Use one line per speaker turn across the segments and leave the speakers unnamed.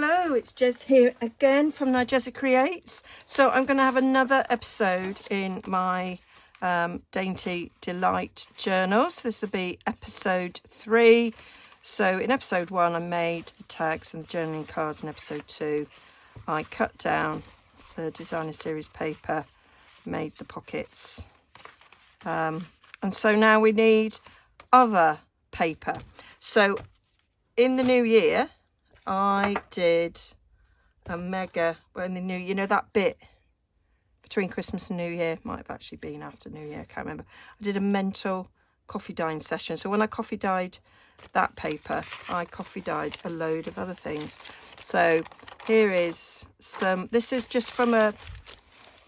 Hello, it's Jez here again from Nigezza Creates. So I'm going to have another episode in my Dainty Delight journals. This will be episode 3. So in episode 1 I made the tags and the journaling cards. In episode 2 I cut down the designer series paper, made the pockets, and so now we need other paper. So in the new year I did a mega, well, in the new, you know, that bit between Christmas and New Year, might have actually been after New Year, I can't remember. I did a mental coffee dyeing session. So when I coffee dyed that paper, I coffee dyed a load of other things. So here is some, this is just from a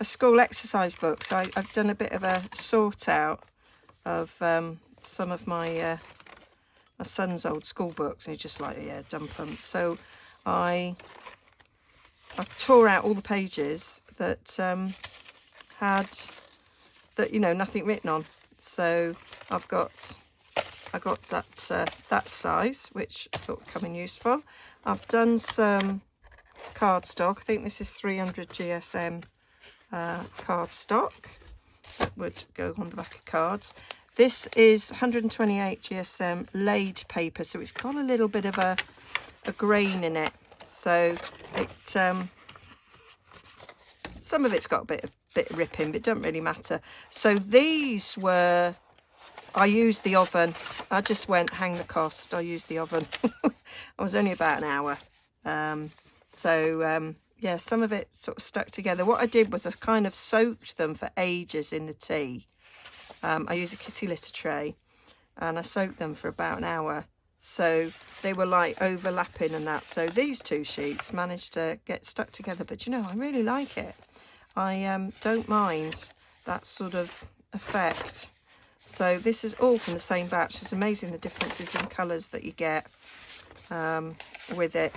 school exercise book. So I've done a bit of a sort out of some of my son's old school books, and he's just like, yeah, dump them. So I tore out all the pages that had that, you know, nothing written on. So I got that size, which I thought would come in useful. I've done some cardstock. I think this is 300 GSM cardstock that would go on the back of cards. This is 128 GSM laid paper, so it's got a little bit of a grain in it. So it some of it's got a bit of ripping, but it doesn't really matter. So these were, I used the oven. I just went hang the cost. I used the oven. I was only about an hour. Yeah, some of it sort of stuck together. What I did was I kind of soaked them for ages in the tea. I use a kitty litter tray and I soaked them for about an hour, so they were like overlapping and that. So these two sheets managed to get stuck together, but you know, I really like it. I don't mind that sort of effect. So this is all from the same batch. It's amazing the differences in colours that you get with it.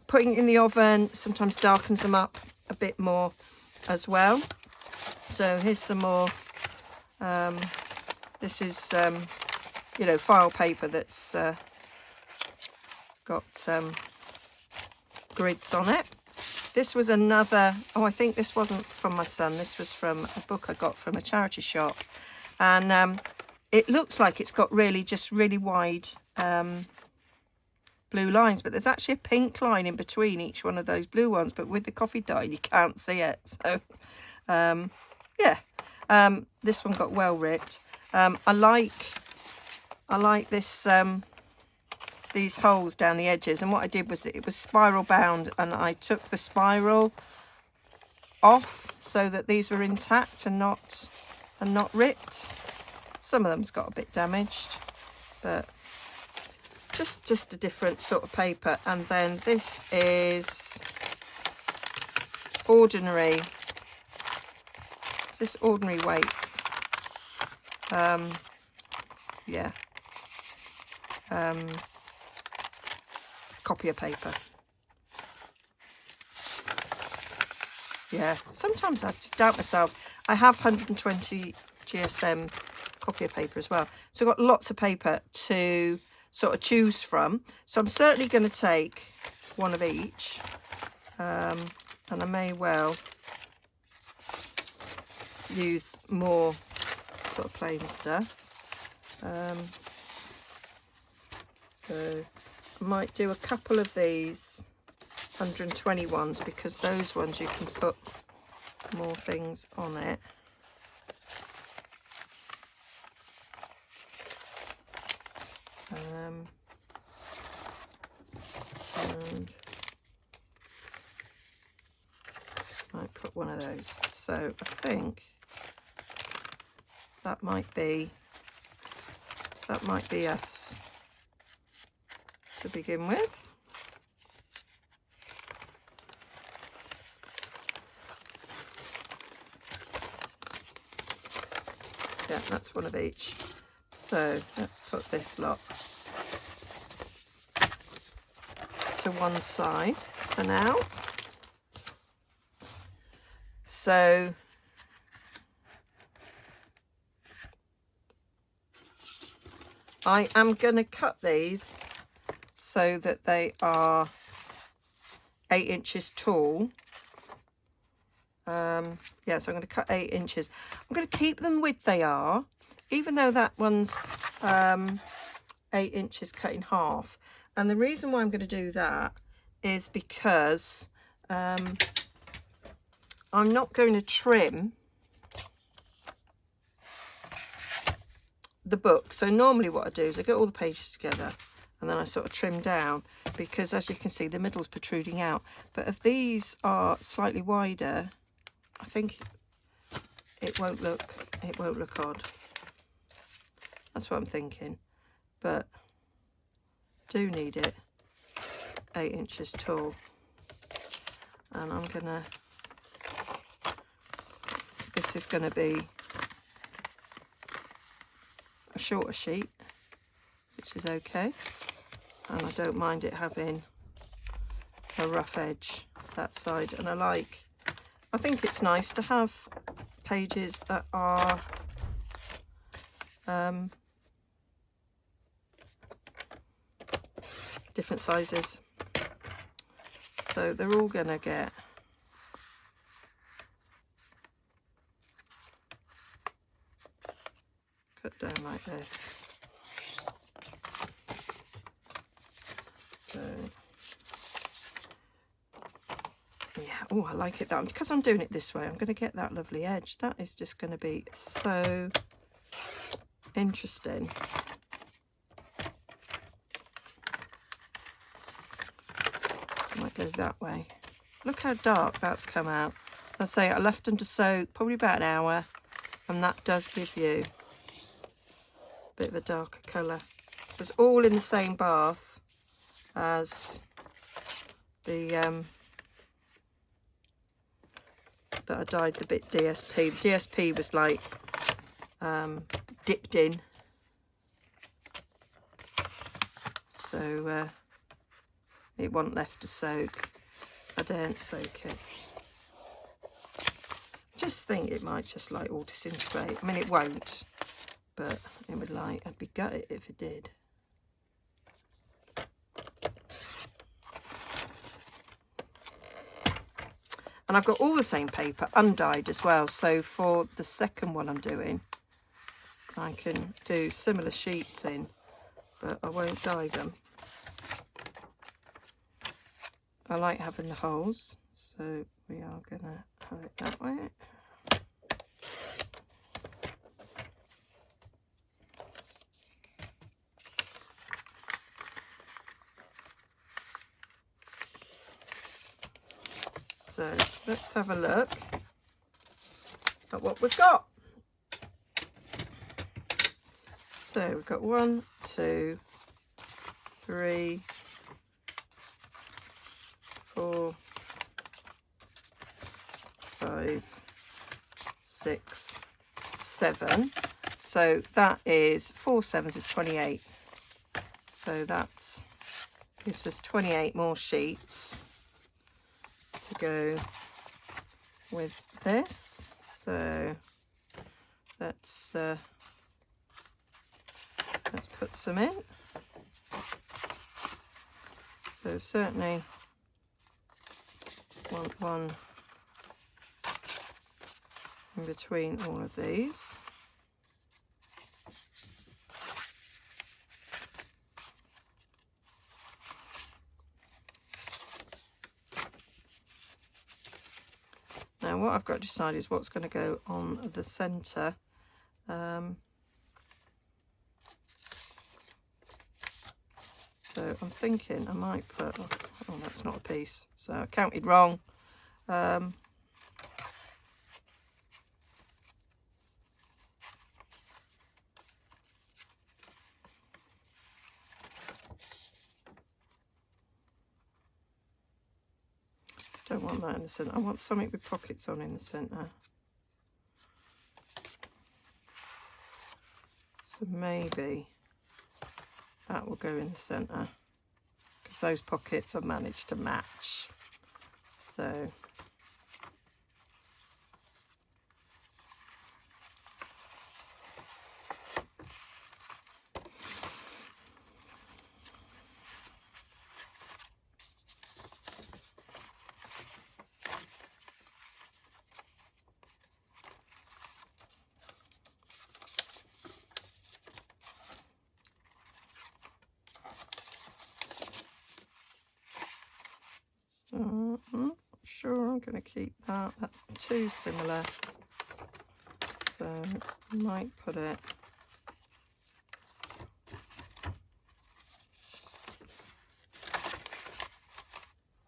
Putting it in the oven sometimes darkens them up a bit more as well. So here's some more. This is you know, file paper that's got grids on it. This was another, oh, I think this wasn't from my son, this was from a book I got from a charity shop, and it looks like it's got just really wide blue lines, but there's actually a pink line in between each one of those blue ones, but with the coffee dye you can't see it. So yeah. This one got well ripped. I like this these holes down the edges, and what I did was it was spiral bound, and I took the spiral off so that these were intact and not ripped. Some of them's got a bit damaged, but just a different sort of paper. And then this is ordinary. This ordinary weight, yeah, copier paper. Yeah, sometimes I just doubt myself. I have 120 GSM copier paper as well, so I've got lots of paper to sort of choose from. So I'm certainly going to take one of each, and I may well use more sort of plain stuff. So I might do a couple of these 120 ones, because those ones you can put more things on it. And I might put one of those. So I think that might be us to begin with. Yeah, that's one of each. So let's put this lot to one side for now. So I am going to cut these so that they are 8 inches tall. Yeah, so I'm going to cut 8 inches. I'm going to keep them with they are, even though that one's 8 inches cut in half. And the reason why I'm going to do that is because I'm not going to trim the book. So normally what I do is I get all the pages together and then I sort of trim down, because as you can see the middle's protruding out. But if these are slightly wider, I think it won't look odd. That's what I'm thinking. But do need it 8 inches tall. And I'm gonna, this is gonna be a shorter sheet, which is okay. And I don't mind it having a rough edge that side. And I think it's nice to have pages that are different sizes. So they're all gonna get cut down like this. So yeah, oh, I like it that because I'm doing it this way. I'm going to get that lovely edge. That is just going to be so interesting. I might go that way. Look how dark that's come out. I say I left them to soak probably about an hour, and that does give you a bit of a darker colour. It's all in the same bath as the that I dyed the bit DSP. DSP was like dipped in, so it wasn't left to soak. I didn't soak it. Just think it might just like all disintegrate. I mean, it won't, but it would like, I'd be gutted if it did. And I've got all the same paper undyed as well, so for the second one I'm doing I can do similar sheets in, but I won't dye them. I like having the holes, so we are gonna have it that way. So let's have a look at what we've got. So we've got 1, 2, 3, 4, 5, 6, 7. So that is 4 7s is 28. So that gives us 28 more sheets to go with this. So let's put some in. So certainly want one in between all of these. Now what I've got to decide is what's going to go on the centre. So I'm thinking I might put, oh that's not a piece, so I counted wrong. Don't want that in the centre. I want something with pockets on in the centre. So maybe that will go in the centre, because those pockets I've managed to match. So So I'm not sure I'm going to keep that. That's too similar. So I might put it.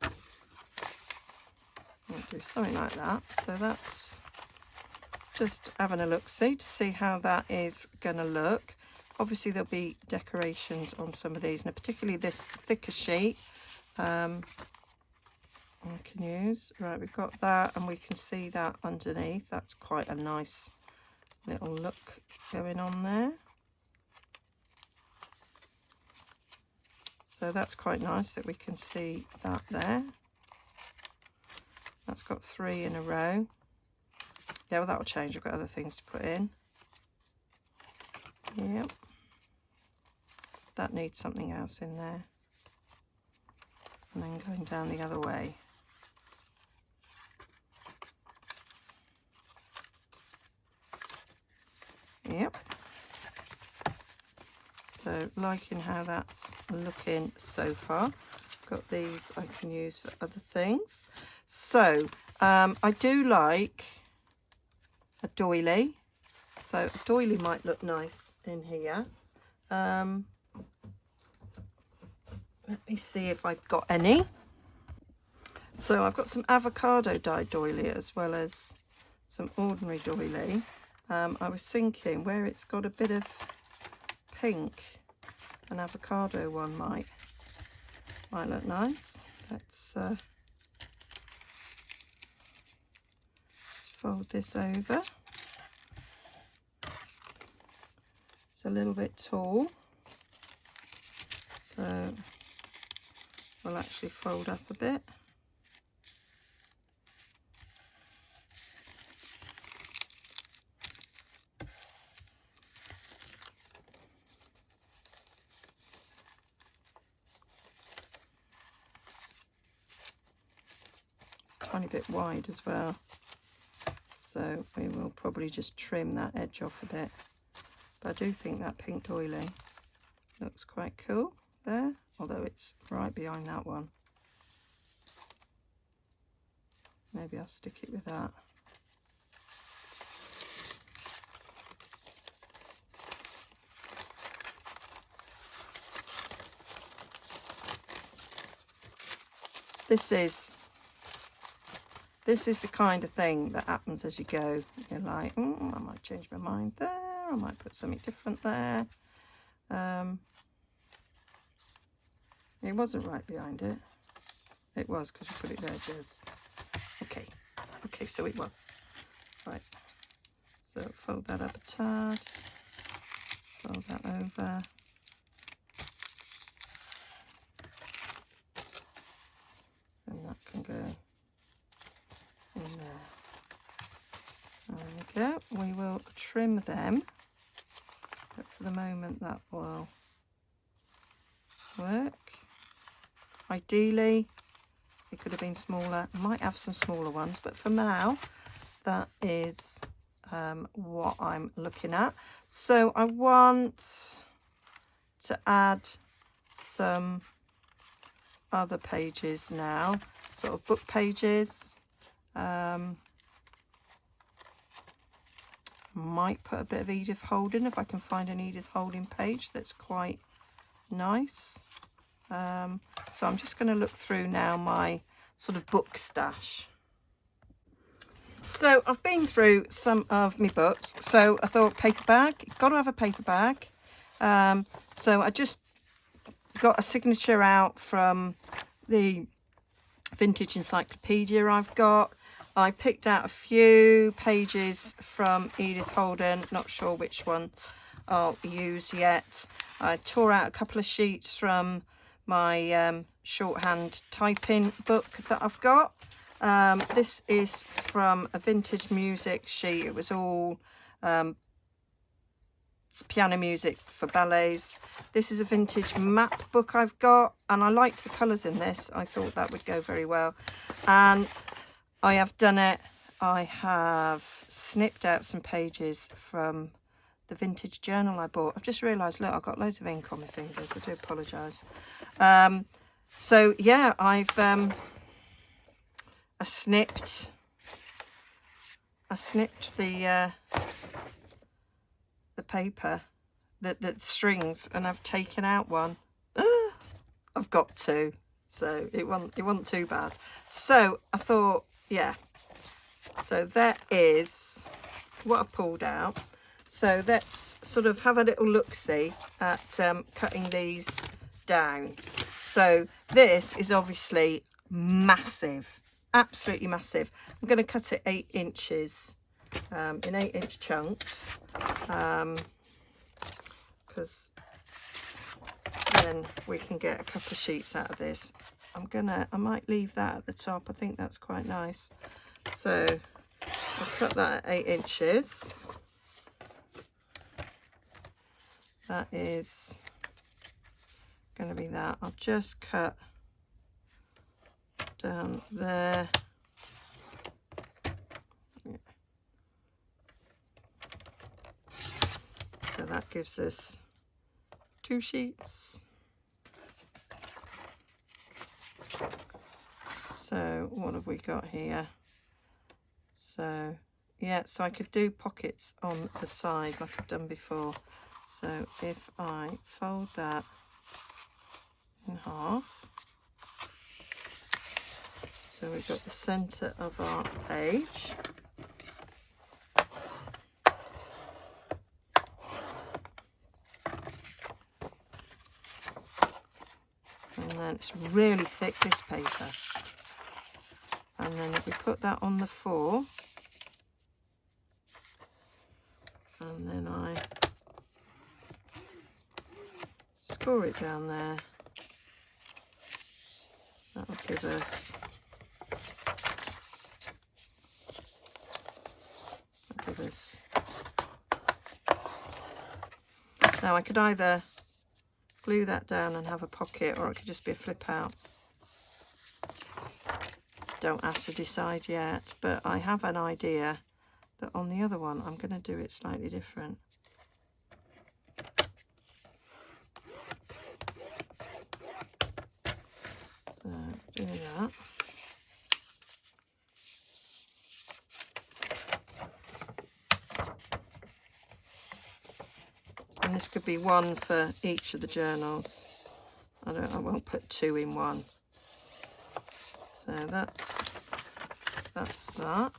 I'll do something like that. So that's just having a look-see to see how that is going to look. Obviously there'll be decorations on some of these, and particularly this thicker sheet I can use. Right, we've got that, and we can see that underneath. That's quite a nice little look going on there. So that's quite nice that we can see that there. That's got 3 in a row. Yeah, well, that'll change. I've got other things to put in. Yep. That needs something else in there. And then going down the other way. Yep. So liking how that's looking so far. Got these I can use for other things. So I do like a doily. So a doily might look nice in here. Let me see if I've got any. So I've got some avocado dyed doily as well as some ordinary doily. I was thinking where it's got a bit of pink, an avocado one might look nice. Let's fold this over. It's a little bit tall, so we'll actually fold up a bit. Tiny bit wide as well, so we will probably just trim that edge off a bit. But I do think that pink doily looks quite cool there, although it's right behind that one. Maybe I'll stick it with that. This is the kind of thing that happens as you go. You're like, I might change my mind there. I might put something different there. It wasn't right behind it. It was because you put it there, Jez. Okay, so it was. Right. So fold that up a tad. Fold that over. And that can go in there. There we go. We will trim them, but for the moment that will work. Ideally it could have been smaller. I might have some smaller ones, but for now that is what I'm looking at. So I want to add some other pages now, sort of book pages. Might put a bit of Edith Holden if I can find an Edith Holden page that's quite nice. So I'm just going to look through now my sort of book stash. So I've been through some of my books, so I thought paper bag, you've got to have a paper bag. So I just got a signature out from the vintage encyclopedia I've got. I picked out a few pages from Edith Holden, not sure which one I'll use yet. I tore out a couple of sheets from my shorthand typing book that I've got. This is from a vintage music sheet. It was all piano music for ballets. This is a vintage map book I've got, and I liked the colours in this. I thought that would go very well, and I have done it. I have snipped out some pages from the vintage journal I bought. I've just realised, look, I've got loads of ink on my fingers. I do apologise. So yeah, I've I snipped the paper, the strings, and I've taken out one. I've got two, so it wasn't too bad. So I thought, yeah. So that is what I pulled out. So let's sort of have a little look-see at cutting these down. So this is obviously massive, absolutely massive. I'm going to cut it 8 inches in 8-inch chunks, because then we can get a couple of sheets out of this. I might leave that at the top. I think that's quite nice. So I'll cut that at 8 inches. That is going to be that. I'll just cut down there. Yeah. So that gives us 2 sheets. So what have we got here? So yeah, so I could do pockets on the side like I've done before. So if I fold that in half, so we've got the centre of our page. And then it's really thick, this paper. And then if we put that on the 4, and then I score it down there, that'll give us, now I could either glue that down and have a pocket, or it could just be a flip out. Don't have to decide yet, but I have an idea that on the other one I'm going to do it slightly different. So do that. And this could be one for each of the journals. I won't put 2 in one. So that's that.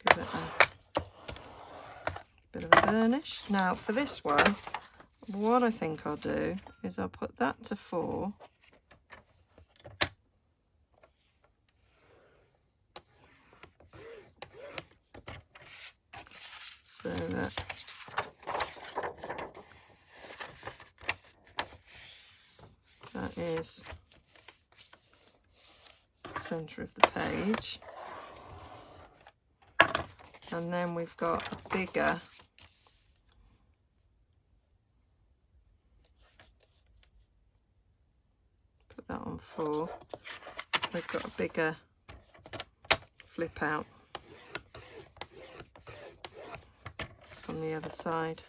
Give it a bit of a burnish. Now for this one, what I think I'll do is I'll put that to 4. So that is the centre of the page. And then we've got a bigger put that on 4. We've got a bigger flip out on the other side.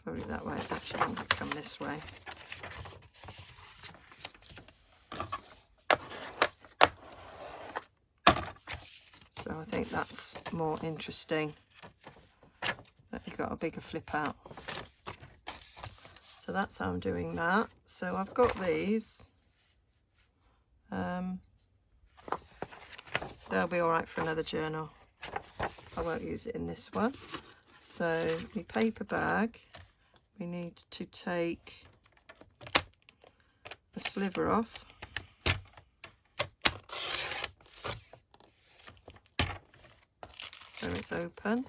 Probably that way. Actually, I'm going to come this way. So I think that's more interesting, that you've got a bigger flip out. So that's how I'm doing that. So I've got these. They'll be all right for another journal. I won't use it in this one. So the paper bag, we need to take the sliver off. So it's open.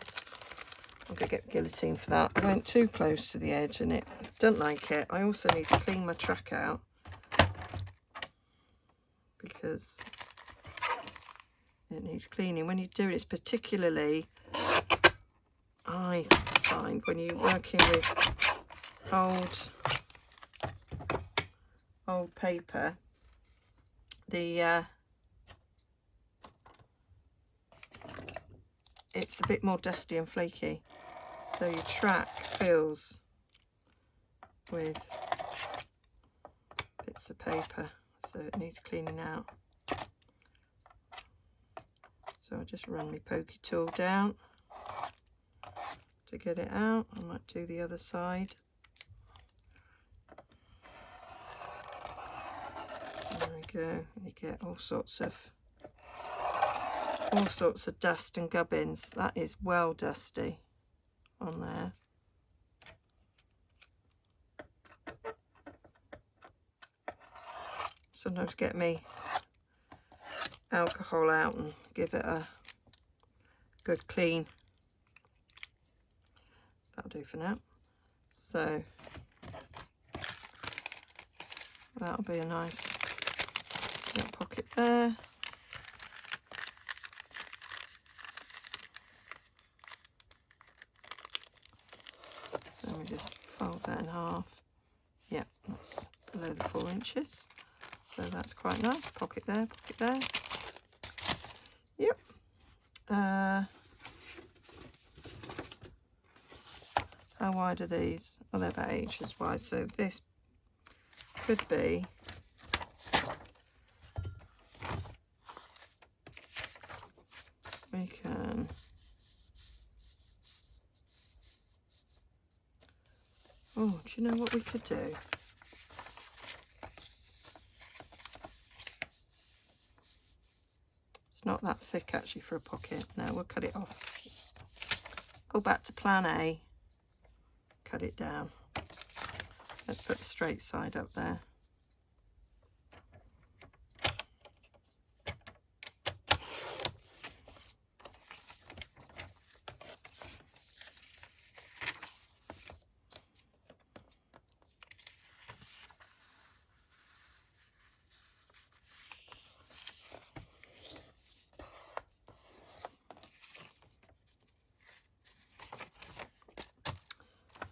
I'm going to get guillotine for that. I went too close to the edge and it don't like it. I also need to clean my track out, because it needs cleaning. When you do it, it's particularly, I find, when you're working with old paper, it's a bit more dusty and flaky, so your track fills with that's the paper, so it needs cleaning out. So I'll just run my pokey tool down to get it out. I might do the other side. There we go. You get all sorts of dust and gubbins. That is well dusty on there. Sometimes get me alcohol out and give it a good clean. That'll do for now. So that'll be a nice little pocket there. Let me just fold that in half. Yeah, that's below the 4 inches. So that's quite nice. Pocket there, pocket there. Yep. How wide are these? Oh, they're about 8 inches wide. So this could be we can do you know what we could do? It's not that thick actually for a pocket. No, we'll cut it off. Go back to plan A. Cut it down. Let's put the straight side up there.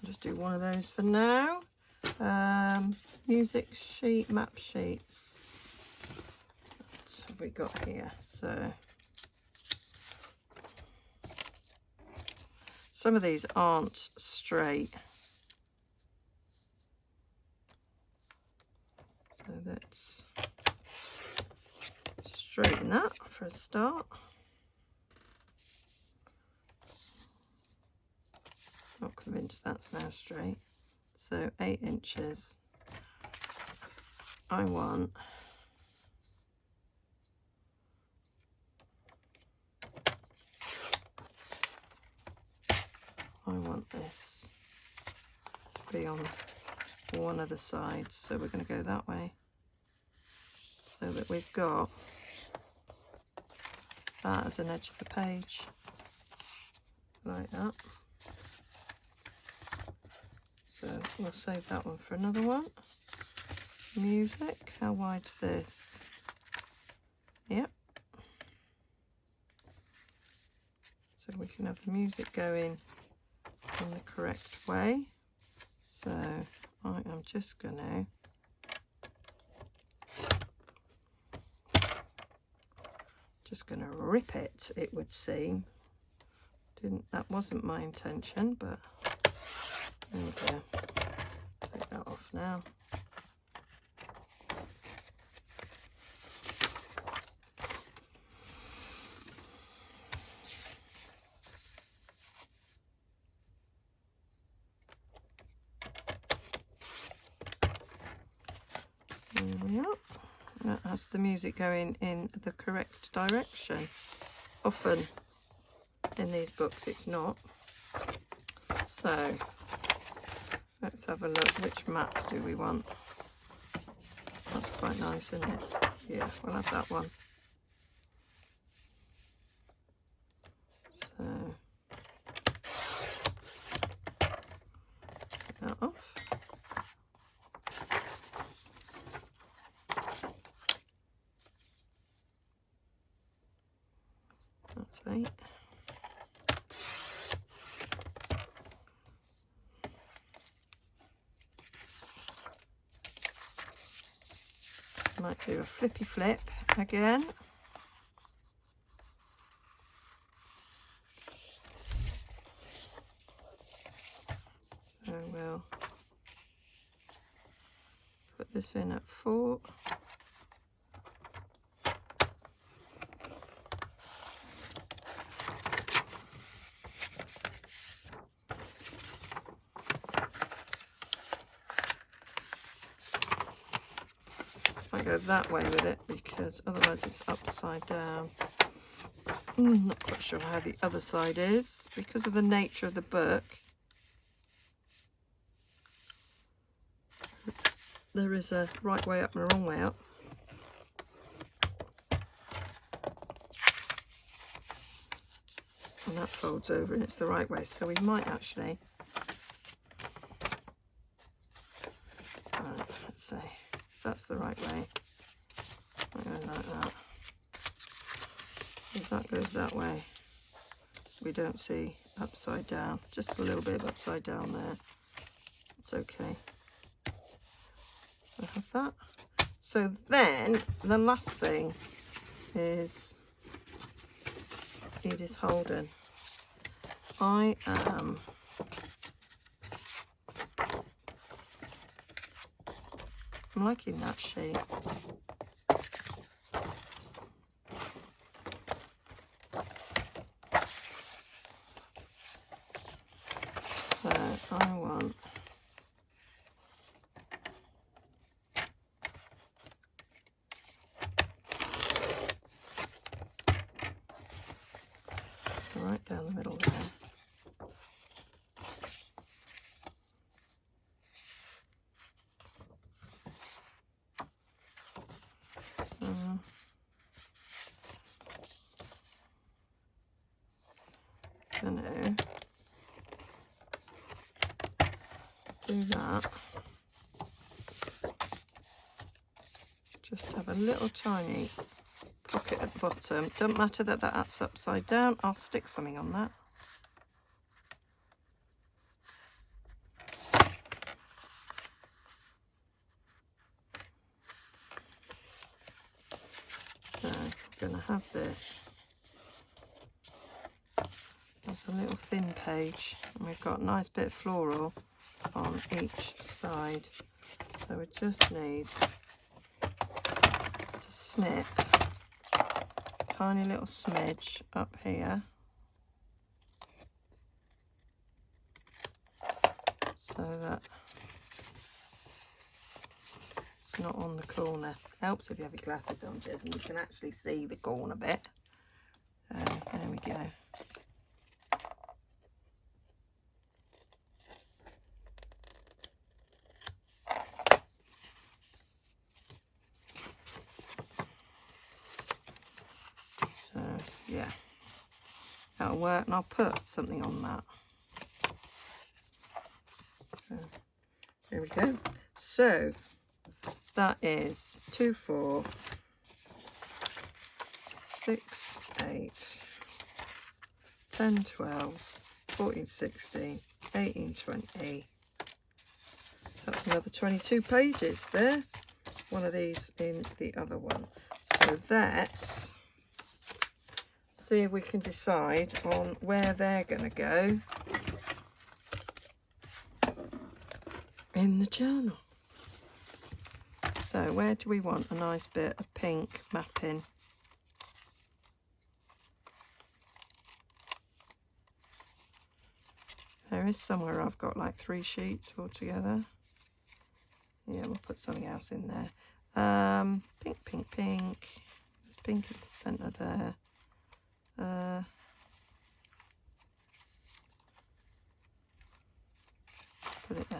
Just do one of those for now. Music sheet, map sheets. What have we got here? So some of these aren't straight. So let's straighten that for a start. Not convinced that's now straight. So 8 inches. I want this to be on one of the sides, so we're going to go that way so that we've got that as an edge of the page like that. So we'll save that one for another one. Music, how wide's this? Yep. So we can have the music going in the correct way. So I am just going to rip it, it would seem. That wasn't my intention, but there we go. Take that off now. There we are. That has the music going in the correct direction. Often in these books it's not. So let's have a look. Which map do we want? That's quite nice, isn't it? Yeah, we'll have that one. So take that off. That's 8. Might do a flippy flip again. So we'll put this in at 4. I go that way with it because otherwise it's upside down. Not quite sure how the other side is because of the nature of the book. There is a right way up and a wrong way up. And that folds over and it's the right way, so we might actually, right, let's see, that's the right way, like that. If that goes that way, we don't see upside down, just a little bit of upside down there. It's okay. I have that. So then the last thing is Edith Holden. I'm liking that sheet. So I want right down the middle there. Gonna do that. Just have a little tiny pocket at the bottom. Doesn't matter that that's upside down. I'll stick something on that. So I'm going to have this. That's a little thin page, and we've got a nice bit of floral on each side. So we just need to snip a tiny little smidge up here. So that it's not on the corner. Helps if you have your glasses on, Jez, and you can actually see the corner bit. There we go. So yeah, that'll work, and I'll put something on that. So, there we go. So that is 2, 4, 6, 8, 10, 12, 14, 16, 18, 20. So that's another 22 pages there. One of these in the other one. So let's see if we can decide on where they're going to go in the journal. So where do we want a nice bit of pink mapping? There is somewhere I've got like 3 sheets altogether. Yeah, we'll put something else in there. Pink, pink, pink. There's pink in the centre there. Put it there.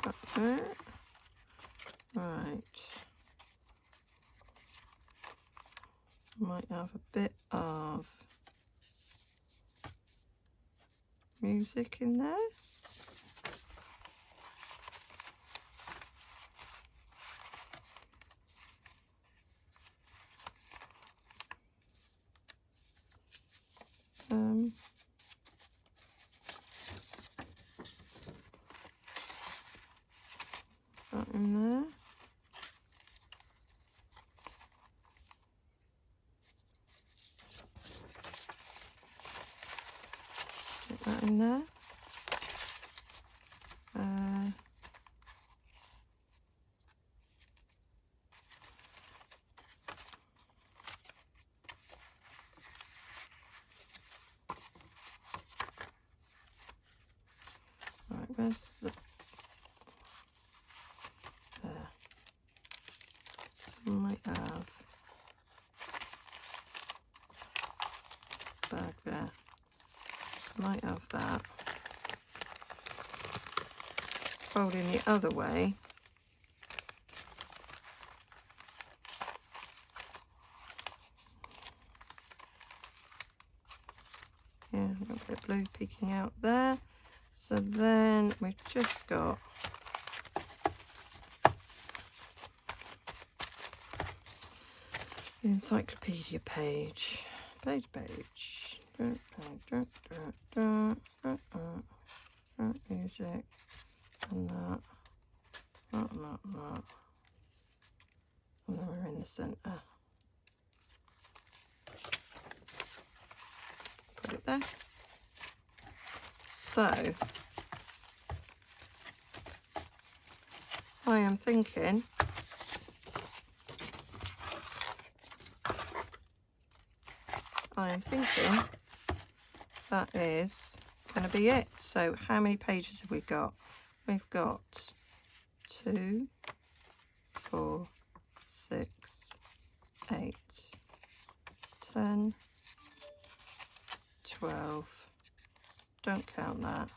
That's it. Right. Might have a bit of music in there. that in there. Stick that in there. Right, where's the... There. Might have bag there. Might have that. Folding the other way. Yeah, a little bit of blue peeking out there. So then we've just got the encyclopedia page. Music and that. And then we're in the centre. Put it there. So I am thinking that is going to be it. So how many pages have we got? We've got 2, 4, 6, 8, 10, 12, don't count that,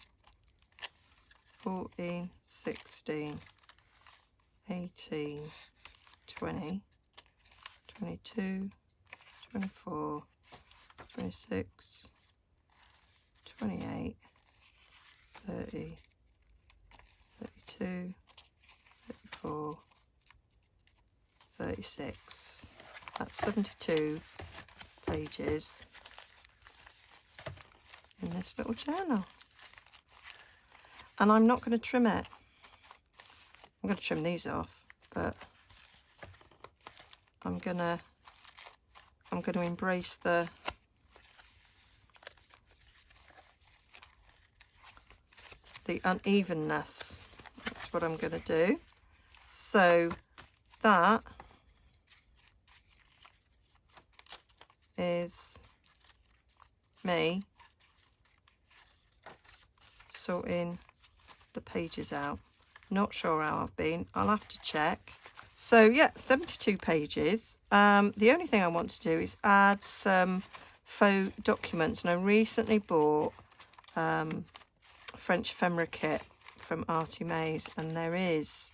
14, 16, 18, 20, 22, 24, 26, 28, 30, 32, 34, 36. That's 72 pages in this little journal. And I'm not going to trim it. I'm going to trim these off, but I'm going to embrace the unevenness. That's what I'm going to do. So that is me sorting the pages out. Not sure how I've been. I'll have to check. So yeah, 72 pages. The only thing I want to do is add some faux documents, and I recently bought French ephemera kit from Artie Mays, and there is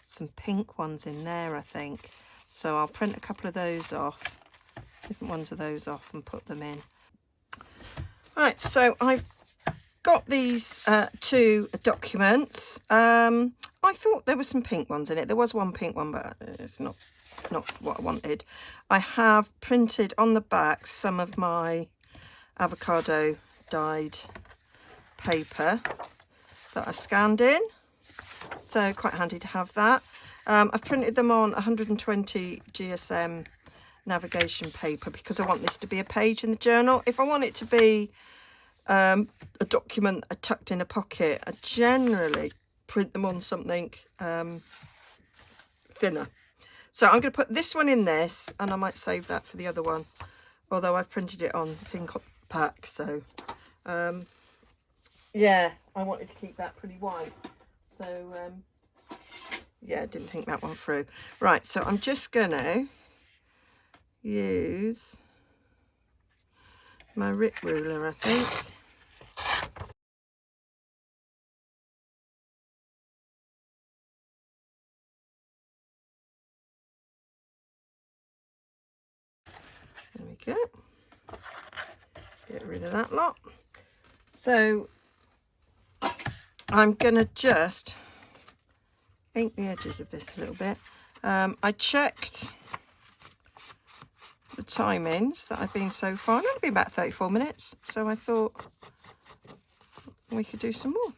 some pink ones in there, I think. So I'll print a couple of those off, different ones of those off, and put them in. Right, so I've got these 2 documents. I thought there were some pink ones in it. There was one pink one, but it's not what I wanted. I have printed on the back some of my avocado dyed paper that I scanned in, so quite handy to have that. I've printed them on 120 GSM navigation paper because I want this to be a page in the journal. If I want it to be a document tucked in a pocket, I generally print them on something thinner. So I'm going to put this one in this, and I might save that for the other one, although I've printed it on pink pack. So yeah, I wanted to keep that pretty white, so yeah, didn't think that one through. Right, so I'm just gonna use my Rip ruler, I think. There we go. Get rid of that lot. So I'm gonna just ink the edges of this a little bit. I checked the timings that I've been so far. I've only been about 34 minutes, so I thought we could do some more.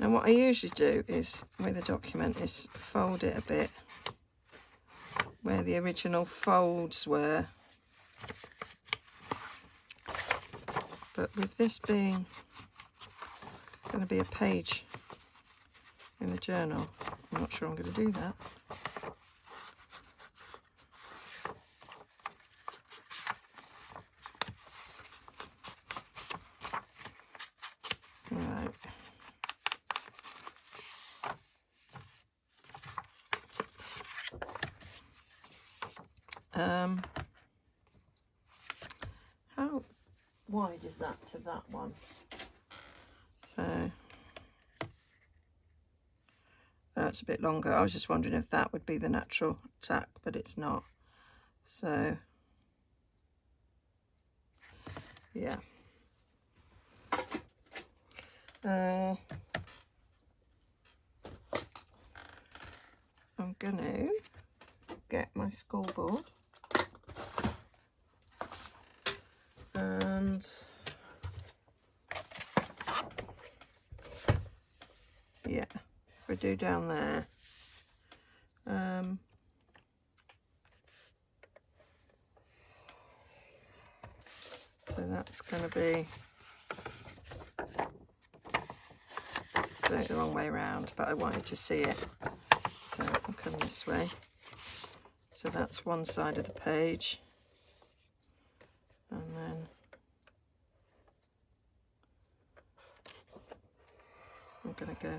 And what I usually do is, with a document, is fold it a bit where the original folds were. But with this being going to be a page in the journal, I'm not sure I'm going to do that. Right. How wide is that to that one? So that's a bit longer. I was just wondering if that would be the natural tack, but it's not. So yeah. I'm gonna get my scoreboard and yeah, we do down there. So that's going to be, doing it the wrong way around, but I wanted to see it, so I'll come this way. So that's one side of the page, and then I'm going to go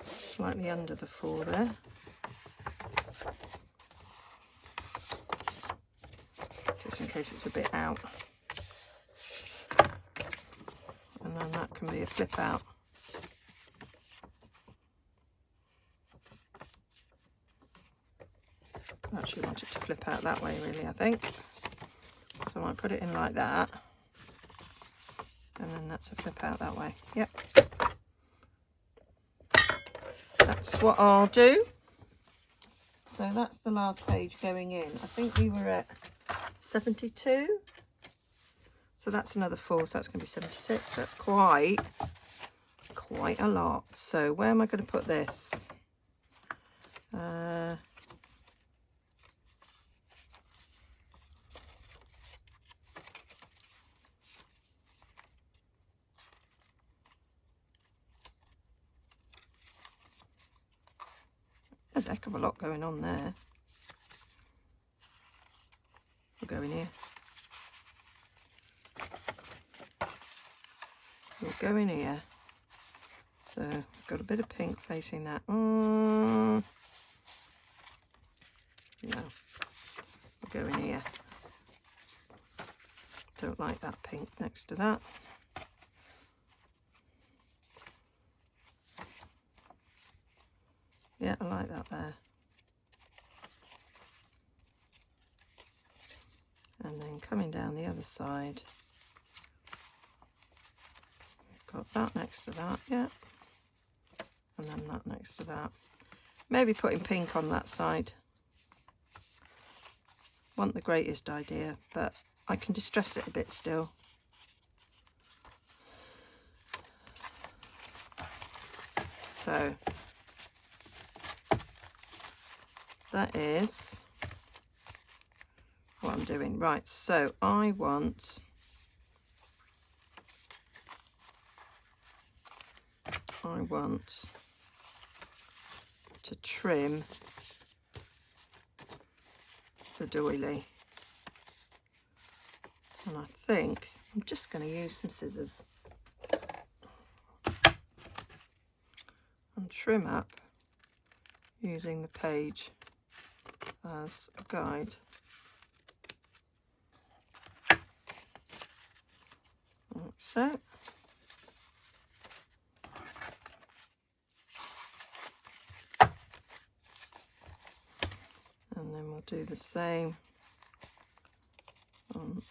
slightly under the 4 there. Just in case it's a bit out. And then that can be a flip out. I actually want it to flip out that way, really, I think. So I might put it in like that. And then that's a flip out that way. Yep. That's what I'll do. So that's the last page going in. I think we were at 72. So that's another 4, so that's going to be 76. That's quite a lot. So where am I going to put this? There's a heck of a lot going on there. We'll go in here. We'll go in here. So I've got a bit of pink facing that. No, we'll go in here. Don't like that pink next to that. Yeah, I like that there. And then coming down the other side, we've got that next to that, yeah. And then that next to that. Maybe putting pink on that side. Wasn't the greatest idea, but I can distress it a bit still. So that is what I'm doing. Right, so I want to trim the doily, and I think I'm just going to use some scissors and trim up using the page as a guide. Like so. And then we'll do the same on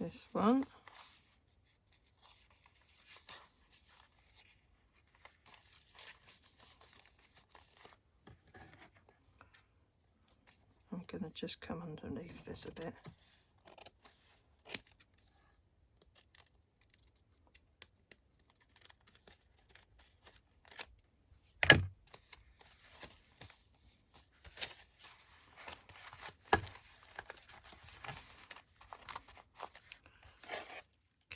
this one. I'm going to just come underneath this a bit.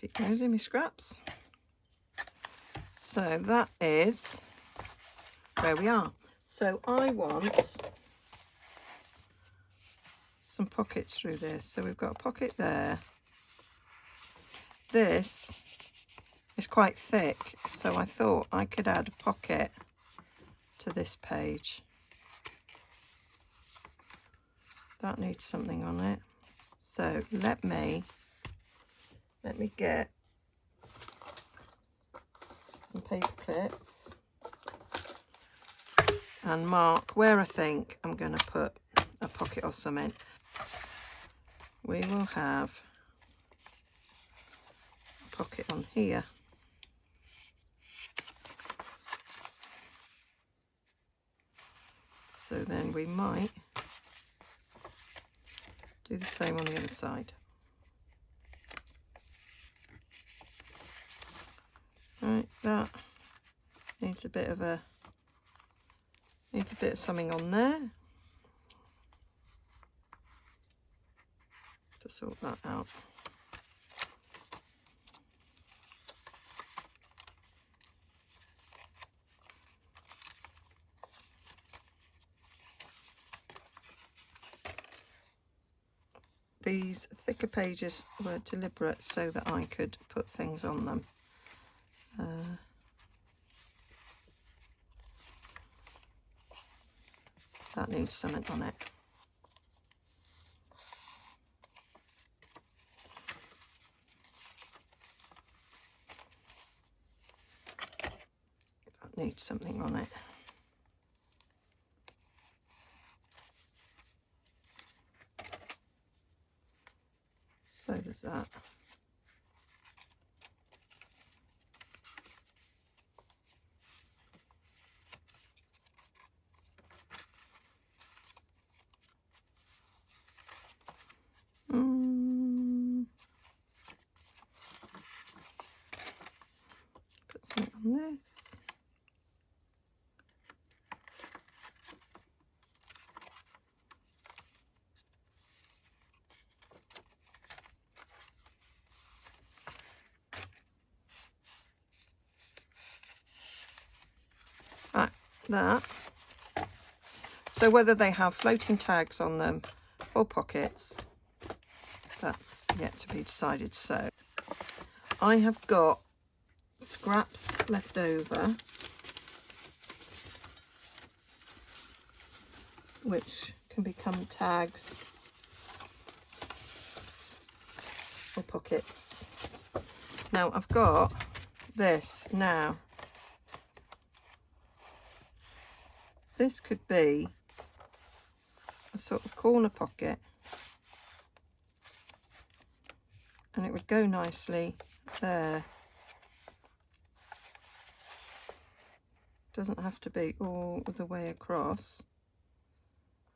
Keep using my scraps. So that is where we are. So I want some pockets through this. So we've got a pocket there. This is quite thick, so I thought I could add a pocket to this page. That needs something on it. So let me get some paper clips and mark where I think I'm going to put a pocket or something. We will have a pocket on here. So then we might do the same on the other side. Right, that needs a bit of something on there to sort that out. These thicker pages were deliberate so that I could put things on them. That needs something on it. That needs something on it. So does that. Put something on this. Right, that. So whether they have floating tags on them or pockets, that's yet to be decided. So I have got scraps left over, which can become tags or pockets. Now I've got this now. This could be a sort of corner pocket, and it would go nicely there. Doesn't have to be all the way across.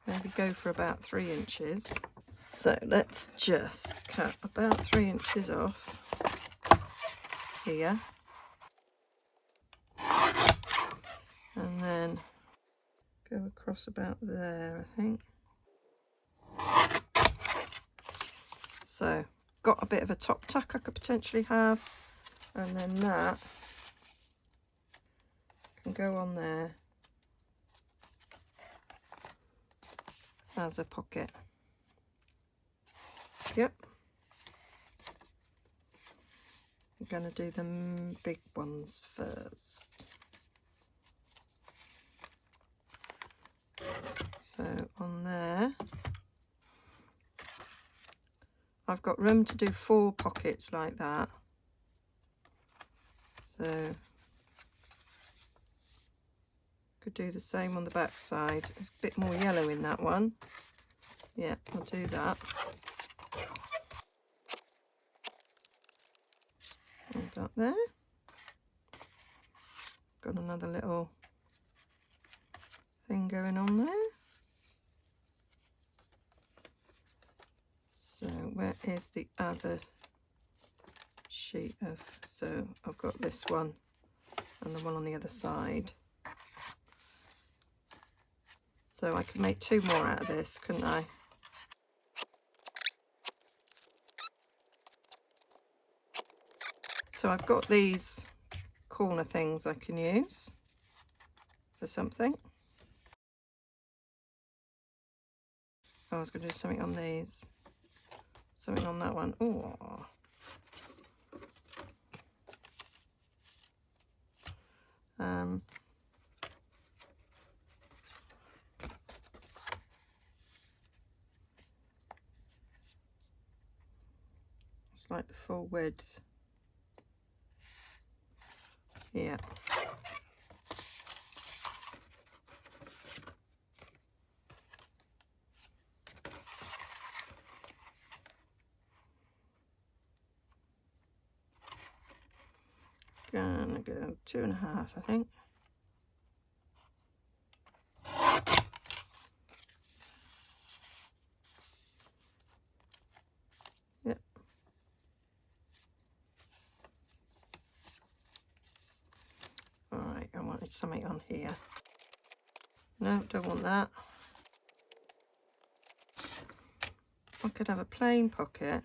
Maybe go for about 3 inches. So let's just cut about 3 inches off here, and then go across about there, I think. So got a bit of a top tuck I could potentially have, and then that can go on there as a pocket. Yep. I'm going to do the big ones first. So on there, I've got room to do 4 pockets like that. So could do the same on the back side. It's a bit more yellow in that one. Yeah, I'll do that. Hold that there. Got another little thing going on there. So where is the other sheet of, so I've got this one and the one on the other side. So I could make 2 more out of this, couldn't I? So I've got these corner things I can use for something. I was going to do something on these, something on that one. Oh, it's like the full width. Yeah. Gonna go 2.5, I think. Yep. All right, I wanted something on here. No, don't want that. I could have a plain pocket.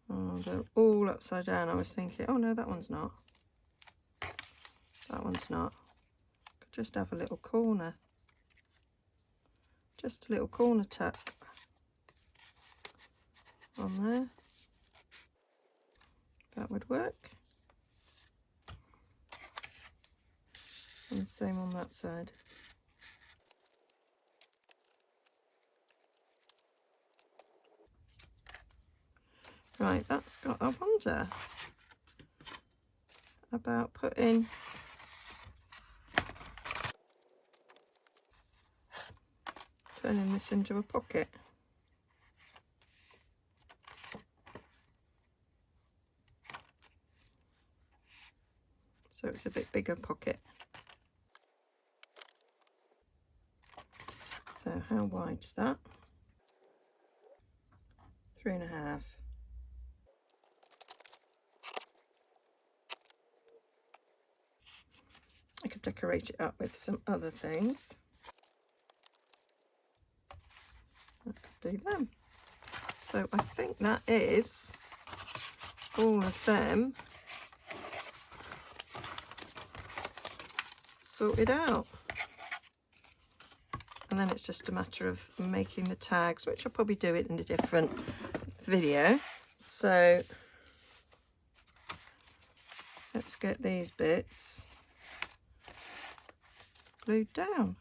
Oh, they're all upside down. I was thinking, oh no, that one's not. That one's not. Could just have a little corner. Just a little corner tuck on there. That would work. And the same on that side. Right, that's got, I wonder about turning this into a pocket. So it's a bit bigger pocket. So how wide's that? 3.5. I could decorate it up with some other things. That could be them. So I think that is all of them sorted out. And then it's just a matter of making the tags, which I'll probably do it in a different video. So let's get these bits glued down.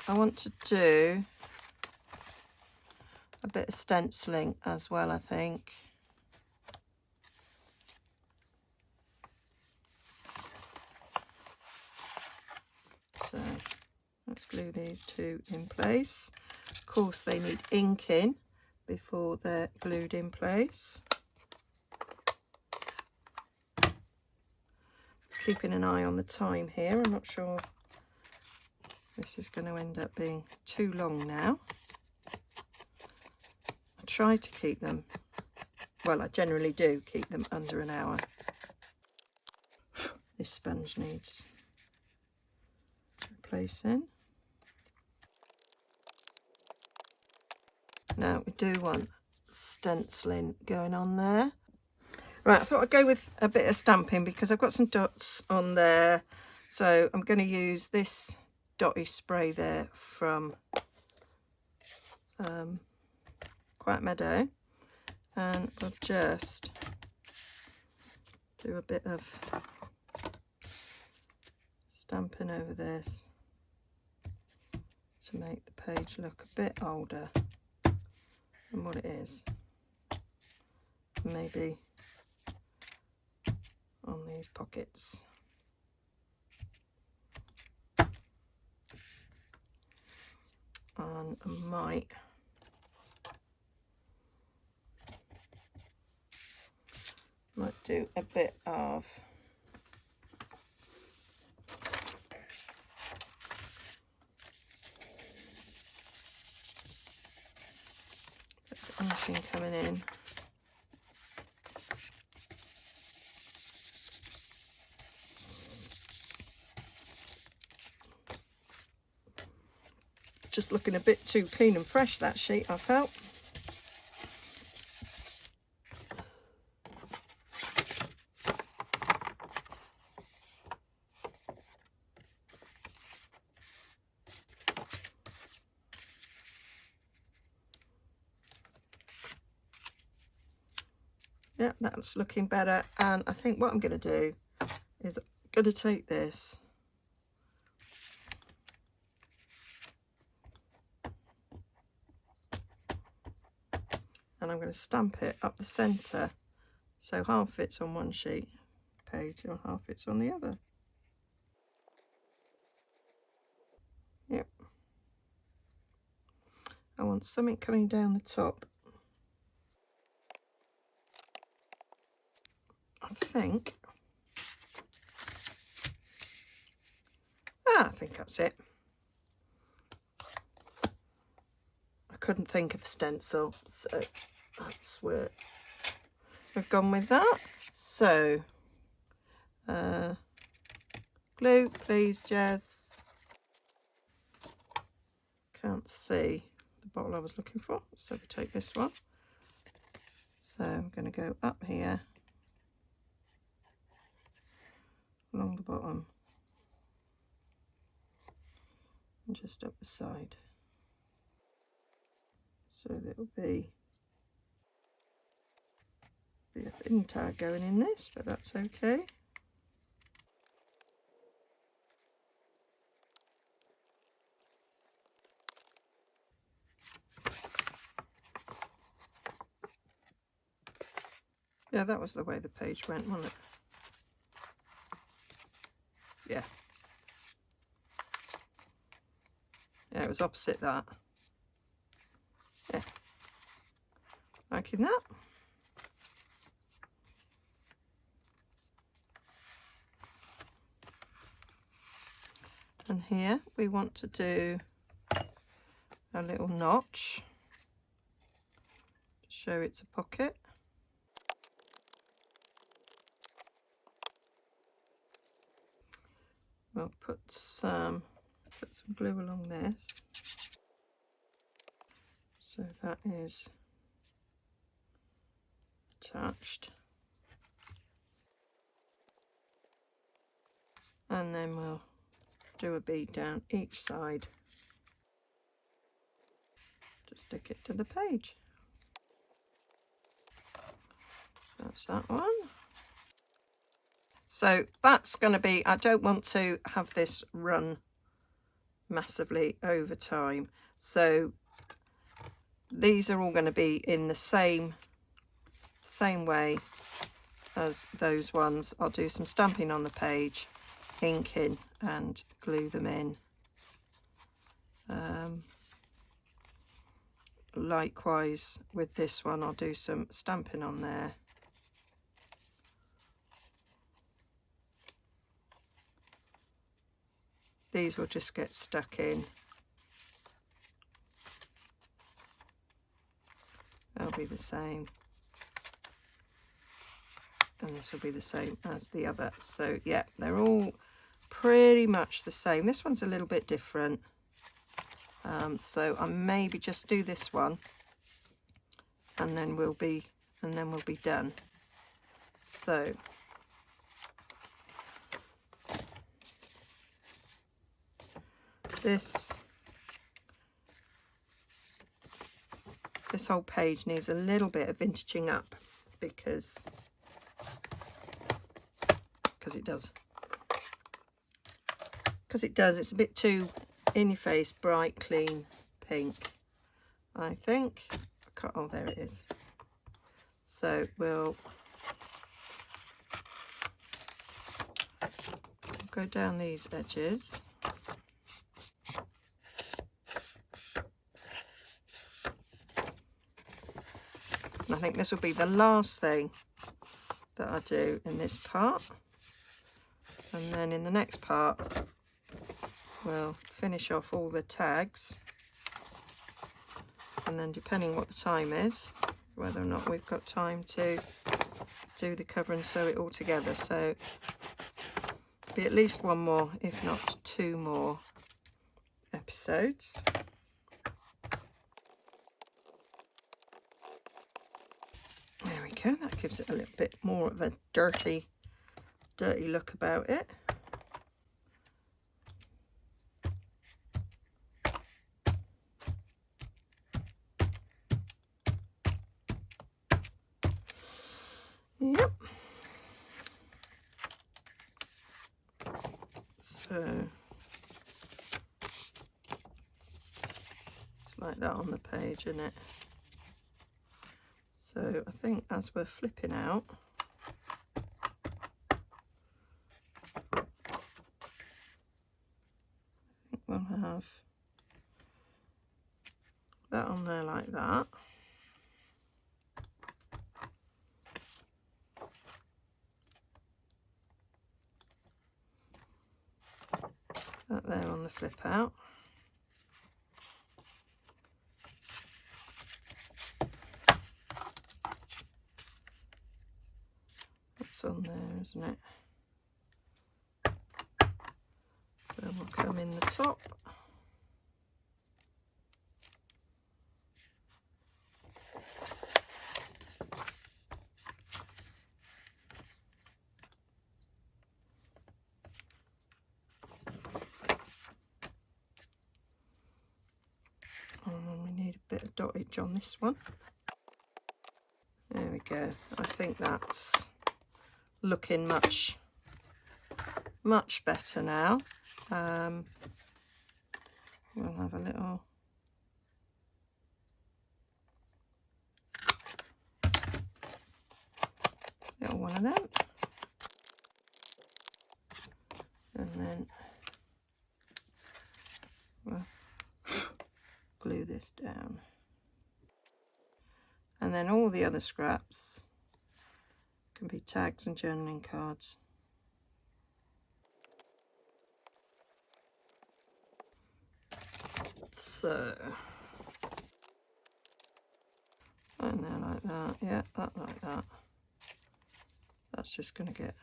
I want to do a bit of stenciling as well, I think. So let's glue these two in place. Of course, they need ink in before they're glued in place. Keeping an eye on the time here. I'm not sure this is going to end up being too long now. I try to keep them, well, I generally do keep them under an hour. This sponge needs replacing. Now we do want stenciling going on there. Right, I thought I'd go with a bit of stamping because I've got some dots on there. So I'm going to use this dotty spray there from Quiet Meadow, and I'll just do a bit of stamping over this to make the page look a bit older than what it is. Maybe on these pockets. And I might do a bit of anything coming in. just looking a bit too clean and fresh, that sheet, I felt. Yeah, that's looking better. And I think what I'm going to do is I'm going to take this and I'm going to stamp it up the centre, so half fits on one sheet page and half fits on the other. Yep. I want something coming down the top. I think that's it. I couldn't think of a stencil, so that's where we've gone with that. So glue, please, Jez. Can't see the bottle I was looking for, so we take this one. So I'm going to go up here along the bottom and just up the side, so that it'll be a thin tag going in this, but that's okay. Yeah, that was the way the page went, wasn't it? Yeah. Yeah, it was opposite that. Yeah. Liking that. And here we want to do a little notch to show it's a pocket. We'll put some glue along this, so that is attached, and then we'll do a bead down each side to stick it to the page. That's that one. So that's going to be, I don't want to have this run massively over time, so these are all going to be in the same way as those ones. I'll do some stamping on the page, ink in and glue them in. Likewise with this one, I'll do some stamping on there. These will just get stuck in. They'll be the same. And this will be the same as the other. So yeah, they're all pretty much the same. This one's a little bit different. So I maybe just do this one and then we'll be done. So this whole page needs a little bit of vintaging up because it does. It's a bit too in your face, bright, clean pink, I think. Oh, there it is. So we'll go down these edges. And I think this will be the last thing that I do in this part. And then in the next part, we'll finish off all the tags. And then depending what the time is, whether or not we've got time to do the cover and sew it all together. So be at least one more, if not two more episodes. go, that gives it a little bit more of a dirty look about it. Yep. So it's like that on the page, isn't it? So I think as we're flipping out, I think we'll have that on there like that. That there on the flip out. That's on there, isn't it? Then we'll come in the top. And we need a bit of dottage on this one. There we go. I think that's looking much better now. We'll have a little one of them, and then we'll glue this down, and then all the other scraps can be tags and journaling cards. So, and there like that, yeah, that like that. That's just going to get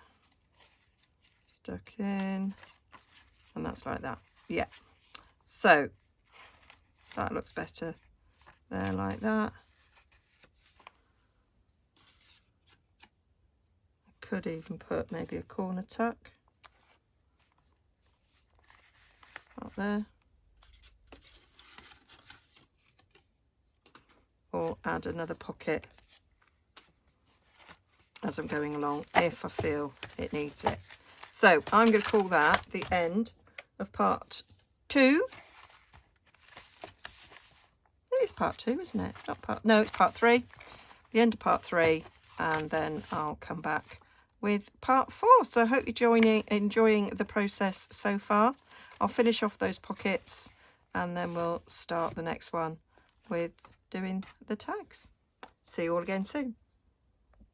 stuck in, and that's like that, yeah. So that looks better there like that. I could even put maybe a corner tuck up there, or add another pocket as I'm going along if I feel it needs it. So I'm going to call that the end of part 2. It's part 2, isn't it? Not part, no, it's part 3. The end of part 3, and then I'll come back with part 4. So I hope you're enjoying the process so far. I'll finish off those pockets, and then we'll start the next one with doing the tags. See you all again soon.